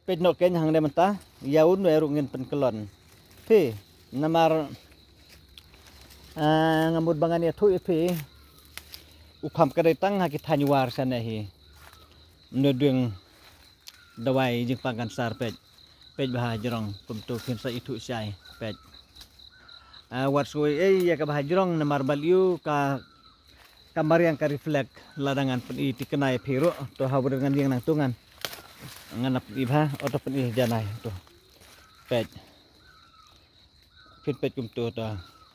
Pej no ken hang de menta yaun we rungin penkelon pe namar ngamud bangan ya thu pe ukham kadai tang ha ki thanyuar sana hi nodung dawai jing pangkan sar pej bah jerong kumtu kin sa itu sai pej wat suai ya ka bah jerong namar baliu ka kamar yang ka reflect ladangan pen i tikenai phiro to ha dengan yang nang tungan nganap ibha atau pen janai tu pej pin pej kumtu to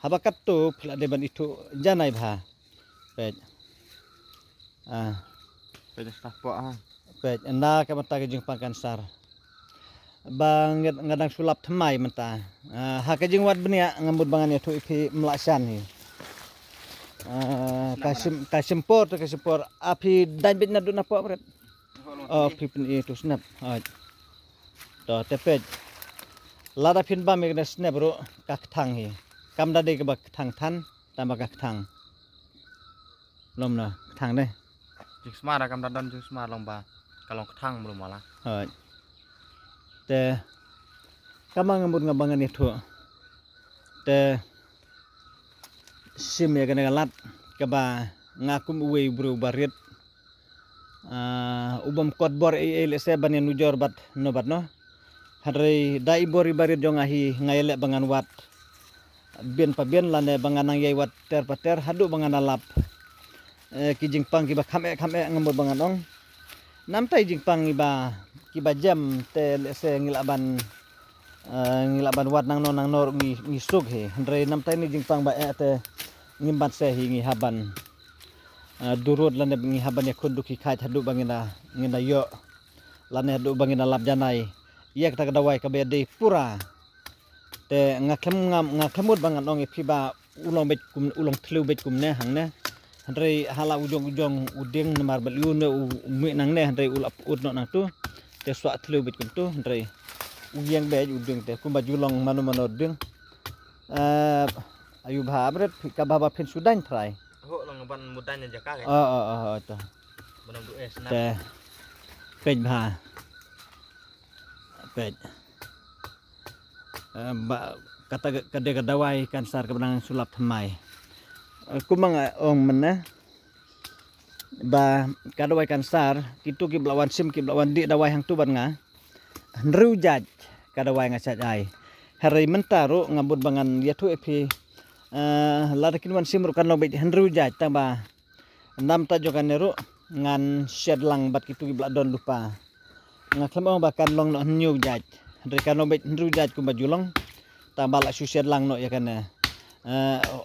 habakat tu phla de ban itu janai bha pej pej staf po ha pej anda ka mata ke jing pangkan sar bang ngadang sulap thamai mata ha ka jing wat benia ngambut bangan itu ipi melaksan ni kasimpor api dan bit nadu napa berat pipin itu snap to tepej lada pin ba me snap ro kak thang hi kam da de ke bak thang than tambah kak thang lom na thang de jik smara kam dan jik smar long ba kalong thang belum malah te kamang ngambut ngabangan itu te sim ya kena lat kaba ngakum uwe bro barit ubam kot bor se ban nujor bat nobat no hari dai bori barit jong ahi ngaile bangan wat bien pa bien lane bangan nang yai wat ter pater hadu bangan alap ki jingpang ki ba khame ngambut bangan ong nam tai jingpang ki ba jam te se ngilaban wat nang nor ngi sug he andre nam tai ni jingpang ba te ngimbat se hi ngi haban durut lane ngi haban ya kunduki khai hadu bangina ngina yo lane hadu bangina lap janai yak ta dawai ka be de pura te ngakemut bangan ong phiba ulong bet kum ulong thlu bet kum ne hang ne andre hala ujong uding namar baliu ne mi nang ne andre ulap ut no nang tu te swa thlu bet kum tu andre uyang be uding te kum bajulong manu ding ayu bhabret ka baba phin sudan thrai ho long ban mudan jaka ke to banam du es te pej bha pej kata kade kadawai kan sar kebenang sulap thamai kumang ong mena ba kadawai kan sar kitu ki blawan sim ki blawan di dawai hang tu ban nga nru jaj kadawai ngasat ai hari mentaro ngambut bangan ya tu epi ladakin wan sim rukan lobet nru jaj tamba nam ta jokan neru ngan sedlang bat kitu ki bladon lupa ngaklam bahkan long no nyu jaj hari kan lobet nru jaj ku bajulong tamba la susiad lang no ya kana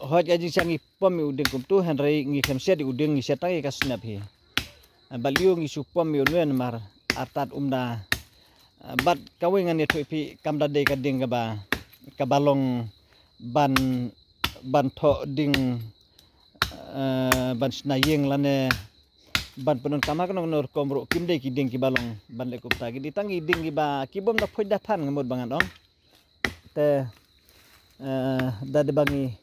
hoj aji sangi pom udeng kum tu henry ngi kem sia di udeng ngi setang ka snap hi baliu ngi supom mi unwen mar artat umda bat kawingan itu pi kamda de ka ding ka balong ban tho ding ban snayeng lane ban penon kamak nong nor komro kimde ki ding ki balong ban le kupta ki ditangi ding ki ba ki bom da phoj da than ngamut bangan ong te dade bangi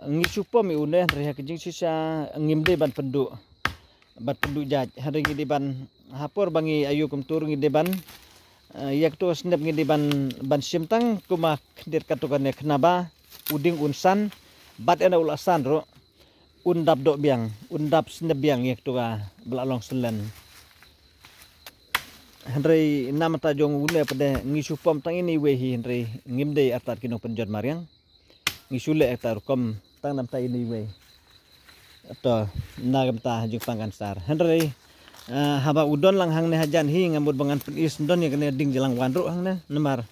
ngi supom mi une reha kijing sisa ngimde ban pendu jaj hari ngi di ban hapor bangi ayu kum tur ngi de ban yak to snap ngi di ban simtang kuma khndir katukan khnaba uding unsan bat ena ulasan ro undap do biang undap snap biang yak to belalong selen Henry nama tajong une pada ngisupom tang ini wehi Henry ngimde atar kino penjot mariang ngisule atar kom tang nam ta ini we atau nagam ta jung pangkan sar Henry haba udon lang hang ne hajan hi ngambut bangan penis don ya kena ding jelang wan ro hang ne nemar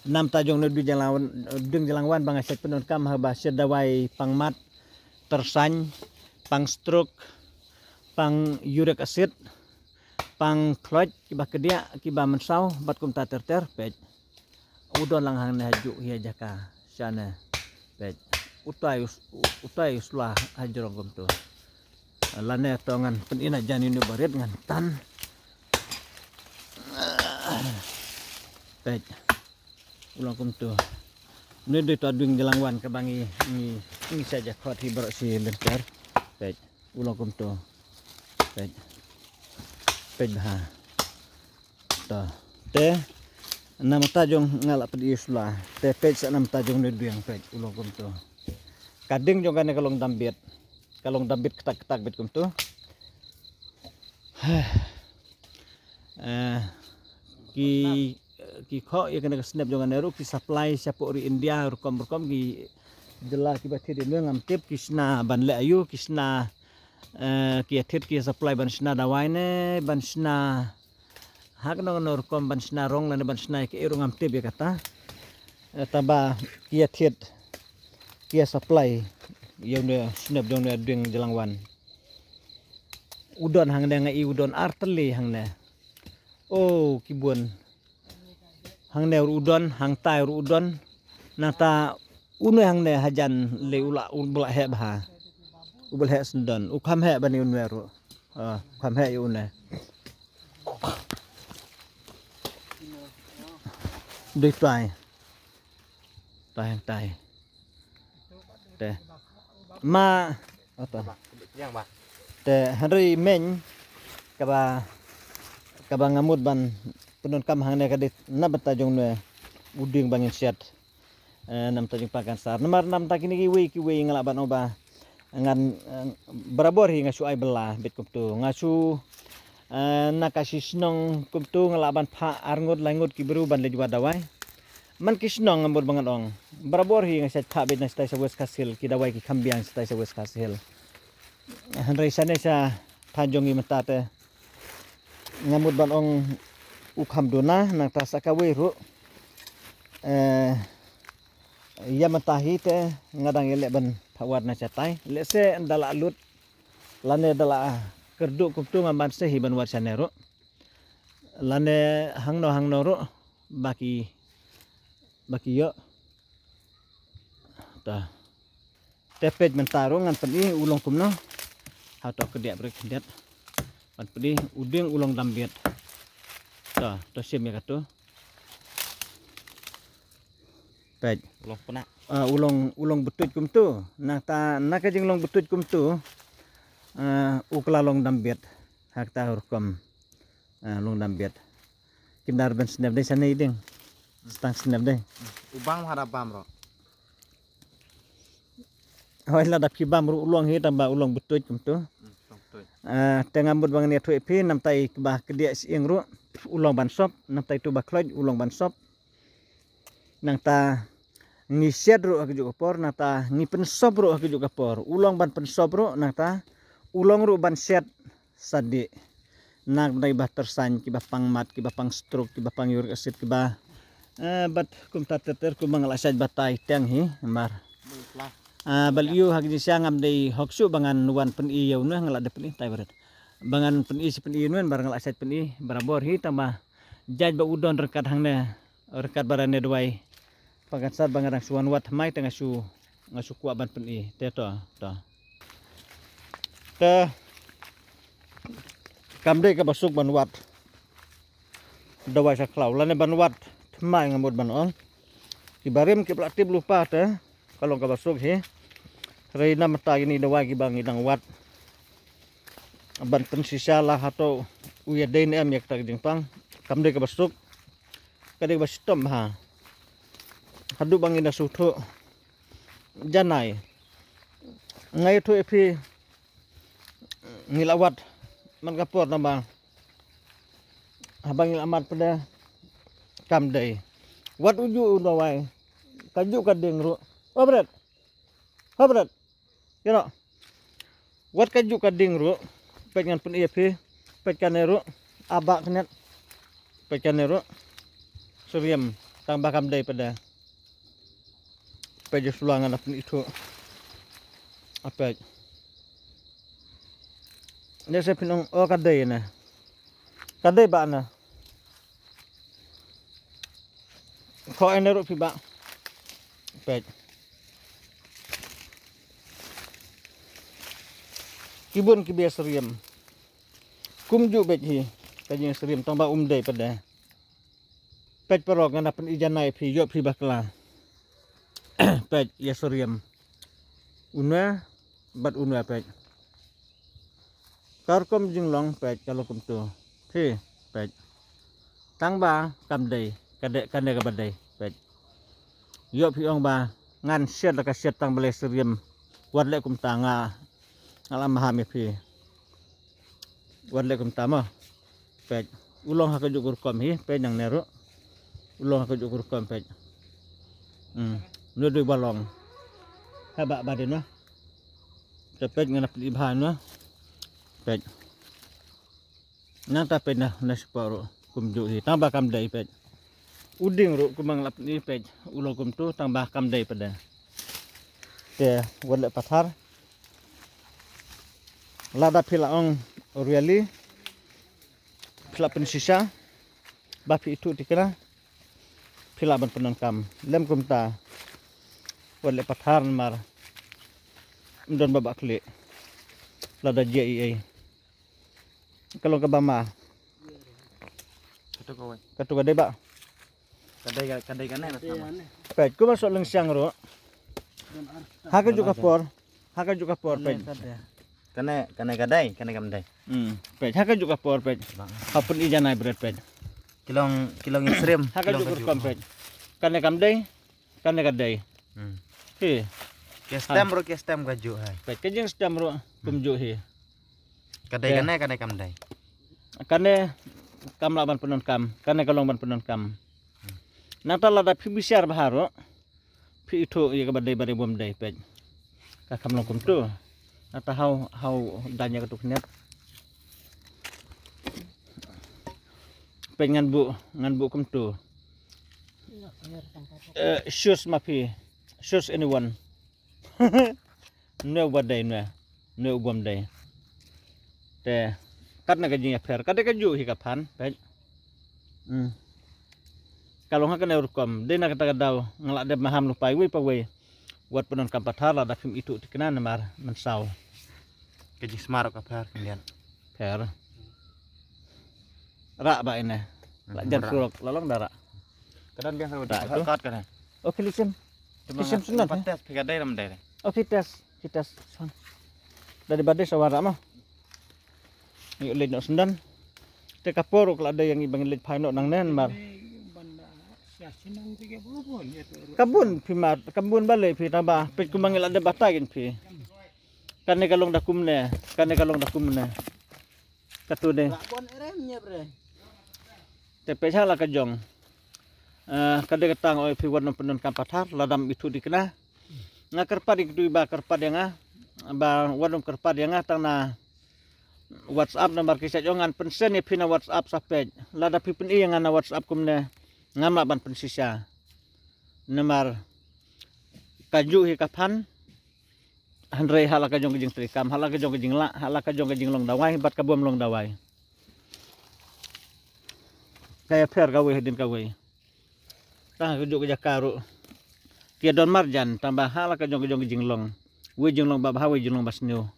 nam tajong ne ding jelang wan bang aset penon kam haba sedawai pangmat tersany pang stroke pang uric acid pang kloit kiba kedia kiba mensau bat kum ta ter pej udon lang hang ne haju hi jaka sana pej utai uslah hajrong kum tu lane tongan penina jani ni baret ngan tan pej ulang kum tu ni de to dung jelangwan ke bangi ni saja khot hi barok si lenter pej ulang kum tu pej ha to te nam tajong ngalap di isla te pej sa nam tajong ne duang pej ulong kum tu kading jong kan kalong dambit ketak bit kum tu ki kho ya kena snap jong kan ki supply siapa ori India rukom ki jela ki bathi di ngam tip kisna ban le ayu kisna ki athit ki supply ban sna dawai ne ban sna hak no rukom ban sna rong lan ban sna ki irung am tip ya kata taba ki athit ki supply yang ne snap jong ne ding jelangwan udon hang ne ngai udon arteli hang ne oh kibun hang ne udon hang tai udon nata unu hang ne hajan le ula he bah ubel he sendon ukam he bani unweru ukam he une đi tai te ma apa yang ba te hari men kaba ngamut ban penun kam hang ne kadit na batajong ne uding bangin siat nam tajong pakan sar nomor 6 tak ini kiwi ngalaban oba ngan berabor hi ngasu ai belah bit kuptu ngasu nakasi snong kuptu ngalaban pha arngot langut ki beru ban le jwa dawai man ki snong ngambur banget ong berabor hi ngasat pha bit na stai sawes kasil ki dawai ki kambiang stai sawes kasil hanrai sane sa tanjongi metate ngamut ban ong ukam dona nang tasaka weru ya matahi te ngadang elek ban phawar na chatai lese ndala lut lane dala kerdu kuptu ngamban sehi ban war chanero lane hangno ro baki yo ta tepej mentaro ngan peni ulong kumno hato kedia brek hendet ban peni uding ulong dambiet ta to sim ya katu pej ulong puna ulong betut kum tu nak kajing long betut kum tu ukla long dambiet hak ta hurkom long dambiet kindar ben snap dei sanai ding stang snap dei ubang harap bam ro hoi la dap ki bam ru ulong hi tamba ulong betut kum tu tengambut bang ne thoi phi nam tai ba kedia sieng ru ulong ban sop nam tai tu ba kloj ulong ban sop nang ta ngisiat ru aku juga por nata ngi pensop ru aku juga por ulong ban pensop ru nata ulong ru ban set sadi nak dai bah tersan ki bah pangmat ki bah pang stroke ki bah pang uric acid ki bah bat kum tater kum mangalasaj batai teng hi mar bal yu hak ji siangam dei hoksu bangan nuan pen i yau na ngala de pen i tai barat bangan pen i si pen i nuan bar ngalasaj pen i barabor hi tambah jaj ba udon rekat hang ne rekat barane duai pagansar bangarang suan wat mai tengah ngasu kuat ban pen i te to te kamde ka basuk ban wat dawai saklau lane ban wat mai ngamut ban on kibarim ki platib lupa te kalau ka basuk he reina mata ini dawai ki bang idang wat ban pen sisa lah atau uya dein em yak tak jingpang kamde ka basuk kade bastom ha hadu bang ina suthu janai ngai thu epi ngilawat man kapor nambang habang ilamat pada kamdai wat uju dawai kaju kading ru obret you know wat kaju kading ru pengen pun epi pekanero abak net pekanero suriam tambah kamdai pada peja sulangan apa itu apa ini saya pinong kadai na kadai ba na kau eneruk pi ba pej kibun kibias riam kumju bej hi kajing seriam tambah umdai pada pej perok ngana pen ijanai pi yo pi bakla pej ya seriam una bat una pej karkom jinglong pej kalau kum tu pej tang ba kam dei kade ka badai pet yo pi ong ba ngan siat la ka siat tang bale seriem wat le kum tanga alam mahami pi wat le kum tama pet ulong ha ka jukur kom hi pe nang nero ulong ha ka jukur kom pet nu dui balong ha ba ba de no pet ngana pi bha no pet nang ta pet na separo kum ju hi tang ba kam dei pet uding ru kumang lap ni pet ulo kum tu tambah kam dei pada te wala pathar lada phila ong really phila pen sisa ba phi itu tikra phila ban penon kam lem kum ta wala pathar mar don baba kle lada jei kalau ke bama katu ka dei ba Kadai kan na sama. pet ku masuk leng siang ro haka juga por pet Kane kadai pet haka juga por pet hapun ijanai berat pet kilong isrem. haka juga kom pet kane kadai he Kestem kaju hai. pet kejeng sedam ro kumju he Kadai kamdai. kane kam laban penon kam kane kalong ban penon kam nata lada phi bisiar baharo phi itu ye ka badai bom dai pet ka kam long kum tu nata how danya ka tu knet pet ngan bu kum tu shoes mapi shoes anyone no badai no bom dai te kat na ka jing affair ka de ka ju hi ka phan pet kalau hak kena urkom dena kata kadau ngelak de maham lupai we pa we wat penon kam pathala da film itu dikena namar mensau Keji semarok kapar kemudian. per rak ba ini lak jan surok lalong darak Kadang biasa Tak, itu. kat kan. oke lisim lisim sunat Pates kadai ram dai. oke tes son dari badai sawara mah yuk lid no sendan te kapor kalau ada yang ibang lid painok nang nen mar kabun balik pi tambah pit kumangil ada batagin pi kane kalong dakumne katu de tepe sala kajong kade ketang oi pi warna penon kampathar ladam itu dikena ngakar padi kedui ba karpad yang ba warna karpad yang tang WhatsApp nomor kisah jongan pensen ya pina WhatsApp sapej lada pi pen yang na WhatsApp kumne ngama ban pensisa nomor kaju hi kapan handrei hala kajong kajing trikam hala kajong kajing la hala kajong kajing long dawai bat kabuam long dawai kaya per gawe hedin gawe tah kujuk ke jakaru kia don marjan tambah hala kajong kajong kajing long we jing long babha we jing long basnyo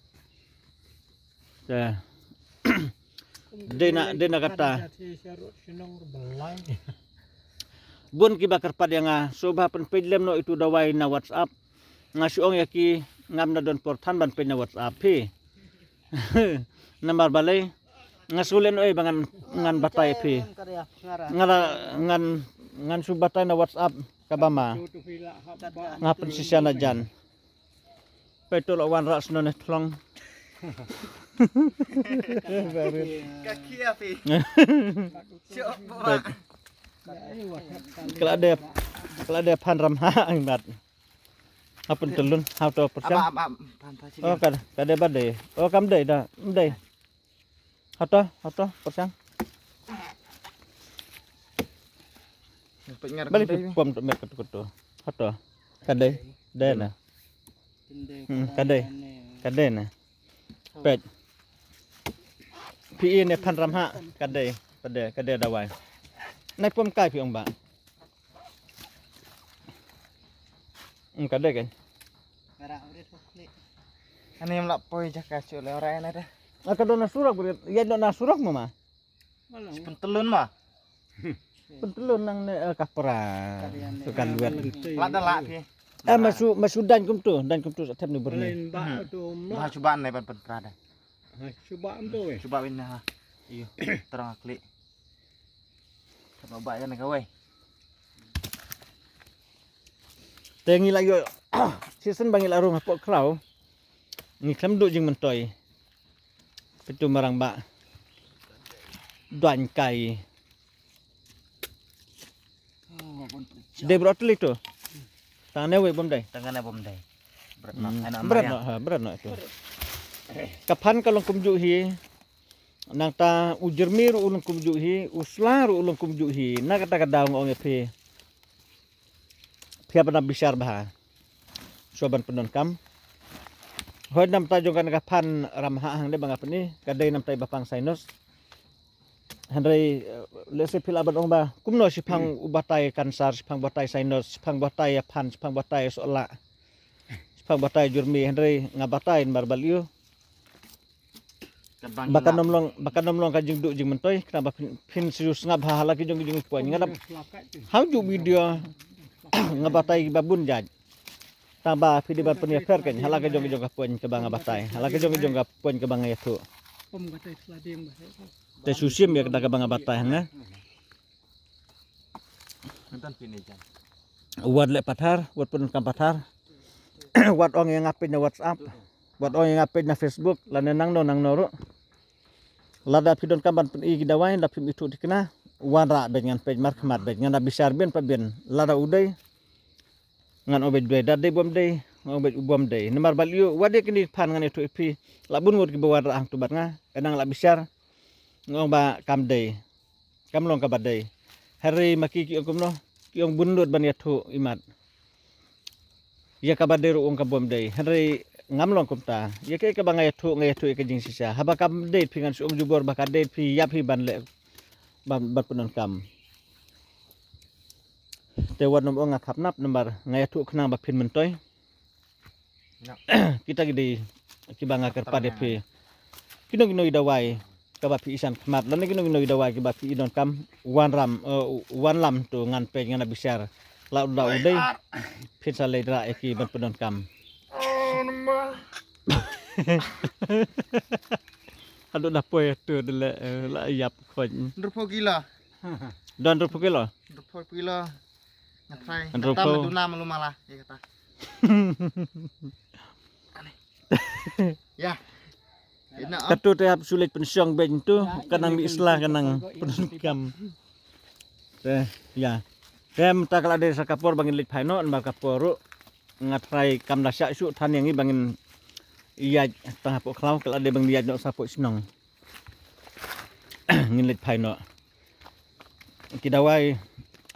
dena kata bun ki bakar pad yang sobha pen pedlem no itu dawai na WhatsApp ngasiong yaki ngam na don portan ban pe na WhatsApp pi nambar balai ngasulen oi bangan ngan batai pi ngan subatai na WhatsApp kabama ngapen sisiana jan petol awan ras no ne thlong Kaki api. Kalau ada pan ramha angbat. Apa telun? How to persen? Oh kada badai. Oh kam dai dah. Dai. Hato persen. Balik pom untuk mereka tu. Hato. Kadai. Dai na. Kadai na. Pet. PE ne pan ramha kadai dawai. Naik pom kai pi ong ba. Kadai kan. Ani yang lak poi jaka cu le ora ena dah. Aka dona surak berit. Ya dona surak mama. Pentelun mah. Pentelun nang ne kapra. Sukan duet. Lak dah lak pi. Masu dan kum tu satep ni berni. Bah cobaan le pan prada. Coba tu Coba win ha. Iyo, terang klik. Sama baik kan kau. Tengi lagi season bangil arung apok kraw. Ni klam duk jing mentoy. Petu marang ba. Duan kai. De brotli tu. Tangane we bom dai. Tangannya bom dai. Berat nak. Enak Berat ya. nak, berat nak tu. Kapan kalau kumjuk hi nang ta ujermir ulung kumjuk hi, uslar ulung kumjuk hi. Nak kata daung ong epe. Pia pernah besar bah. Soban penon kam. Hoi nam ta jongkan kapan ramha hang de bang apa ni? Kadai nam tai bapang sainos. Handai lese pila ban ong ba. Kumno sipang ubatai kansar, sipang batai sainos, sipang batai pan, sipang batai sola. Sipang batai jurmi handai ngabatai barbaliu. Bakan nomlong ka jing duk jing mentoy kenapa pin serius ngab ha lagi jong jing puan ngadap. How ju video ngabatai babun jaj. Tambah video ban punya fer kan halaga jong jong ka puan ke bang ngabatai. Halaga jong jong ka puan ke bang yatu. Pom gatai seladem bah. Te susim ya kita ke bang ngabatai hang. Nonton pini jan. Wad le pathar, wad pun kam pathar. Wad ong yang ngapin na WhatsApp. Wad ong yang ngapin na Facebook lan nang no ro. Lada pidon kamban pen i gidawai dapim itu dikena wanra dengan pej markmat bej ngana bisar ben pa ben lada udai ngan obed due dade bom dei obed bom dei nemar baliu wade kini pan ngan itu ipi labun ngur ki bawarra hang tubat nga kadang la bisar ngong ba kam dei kam long ka badai hari maki ki ongkumno ki ong bunlut ban yatu imat ya ka badero ong ka bom dei hari ngamlong kumta ya ke bang yatu ke jing sisa haba kam dei pingan su jubor ba ka dei pi yap hi ban le ban penon kam te wan nom ong ngap nap nomor ngayatu kenang ba pin mentoy kita gidi ki bang akar pade pi kino idawai ka ba pi isan kmat lan kino idawai ki ba pi idon kam wan lam tu ngan pe ngana bisar la udai pin sa ledra ki ban penon kam. Aduh dah poy tu dele la yap kon. Rupo gila. Dan rupo kilo. Rupo gila. Ngatrai. Rupo. Kata meduna malu malah ya kata. Ya. Enak. Katu tiap sulit pensiong ben tu kanang di islah kanang penunkam. Ya. Dem tak kalau ada sakapor bangin lit paino bar kapor ngatrai kam dasak su tan yang ni bangin iya tengah pok klau kalau ada bang dia nak sapok senong. Ngilit paino. Kidawai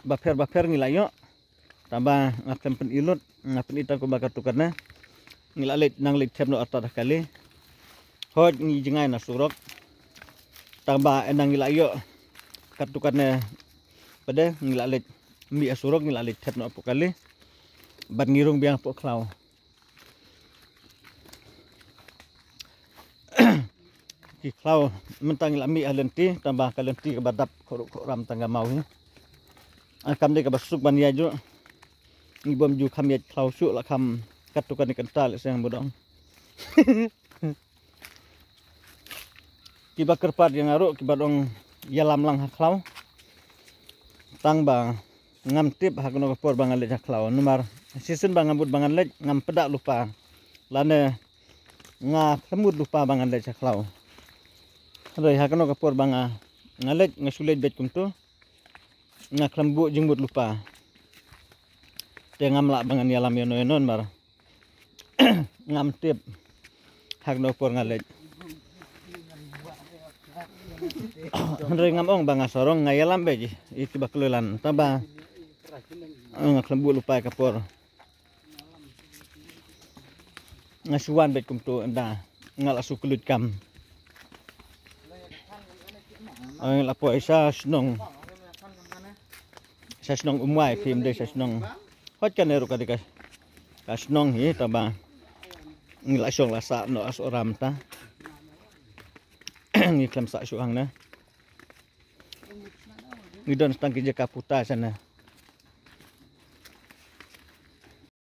baper ngilayo. Tambah ngapen pen ilut ngapen ita ko bakar tukarna. Ngilalit nang lit tep no atas kali. Hot ngi jengai na surok. Tambah enang ngilayo katukarna pada ngilalit mi asurok ngilalit tep no apok kali. Bat ngirung biang pok klau. Ki klau mentang lami alenti tambah kalenti ke badap korok ram tangga mau ni. Akam de ke basuk ban ya ju. Ngibom ju kam ya klau su la kam katukan ni kental sayang bodong. Ki bakar pad yang aruk ki badong yalam lang klau. Tang ba ngam tip hak no por bangal le klau nomor season bang ngambut bangan lej ngam pedak lupa lane nga semut lupa bangan lej klau roi hakano kapor banga ngalet ngasulet bet kumtu nga klembu jengbut lupa te ngam la bangan yalam yono mar ngam tip hakno por ngalet roi ngam ong banga sorong ngayalam beji iki baklulan taba nga klembu lupa kapor ngasuan bet kumtu enda ngala sukulut kam ang lapo isa snong umwai film de sa snong hot kanero kadika ka snong hi taba ngila syong lasa no as oram ta ngi klam sa syuang na ngidon stang kinja kaputa sana